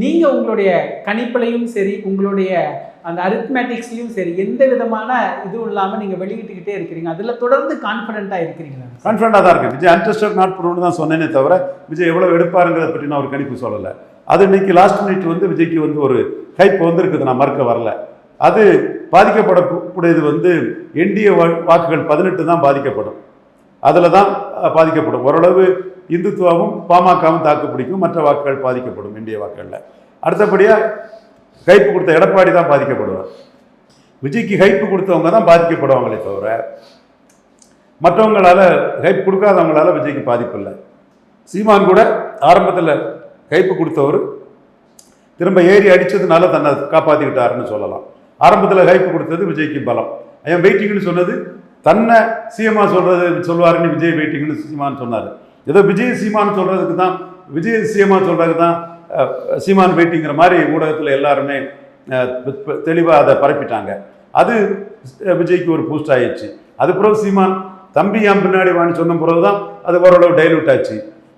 நீங்கள் உங்களுடைய கணிப்பிலையும் சரி, உங்களுடைய அந்த அரித்மேட்டிக்ஸ்லையும் சரி, எந்த விதமான இதுவும் இல்லாமல் நீங்கள் வெளியிட்டுக்கிட்டே இருக்கிறீங்க. அதில் தொடர்ந்து கான்ஃபிடென்ட்டாக இருக்கிறீங்களா? கான்ஃபிடென்ட்டாக தான் இருக்குது. விஜய் அன்டெஸ்டட் நாட் ப்ரூவ்னு தான் சொன்னேனே தவிர விஜய் எவ்வளோ எடுப்பாருங்கிறத பற்றி நான் ஒரு கணிப்பு சொல்லலை. அது இன்னைக்கு லாஸ்ட் மினிட் வந்து விஜய்க்கு வந்து ஒரு ஹைப் வந்திருக்குது, நான் மறுக்க வரல. அது பாதிக்கப்படக்கூடியது என்டிஏ வாக்குகள் 18 தான் பாதிக்கப்படும். அதில் தான் பாதிக்கப்படும். ஓரளவு இந்துத்துவாவும் பாமகவும் தாக்கு பிடிக்கும், மற்ற வாக்குகள் பாதிக்கப்படும் என்டிஏ வாக்குகளில். அடுத்தபடியாக ஹைப்பு கொடுத்த எடப்பாடி தான் பாதிக்கப்படுவார். விஜய்க்கு ஹைப்பு கொடுத்தவங்க தான் பாதிக்கப்படுவாங்களே தவிர மற்றவங்களால ஹைப் கொடுக்காதவங்களால விஜய்க்கு பாதிப்பு இல்லை. சீமான் கூட ஆரம்பத்தில் ஹைப்பு கொடுத்தவர் திரும்ப ஏறி அடித்ததுனால தன்னை காப்பாற்றிக்கிட்டாருன்னு சொல்லலாம். ஆரம்பத்தில் ஹைப்பு கொடுத்தது விஜய்க்கு பலம். ஐயா வெயிட்டிங்னு சொன்னது தன்னை சீமா சொல்வாருன்னு விஜய் வெயிட்டிங்னு சீமான் சொன்னார். ஏதோ விஜய் சீமான் சொல்கிறதுக்கு தான், விஜய் சீமா சொல்கிறதுக்கு தான் சீமான் வெயிட்டிங்கிற மாதிரி ஊடகத்தில் எல்லாருமே தெளிவாக அதை பரப்பிட்டாங்க. அது விஜய்க்கு ஒரு பூஸ்ட் ஆயிடுச்சு. அது பிறகு சீமான் தம்பி என் பின்னாடி வான்னு சொன்ன பிறகு தான் அது ஓரளவு டைல்யூட் ஆச்சு.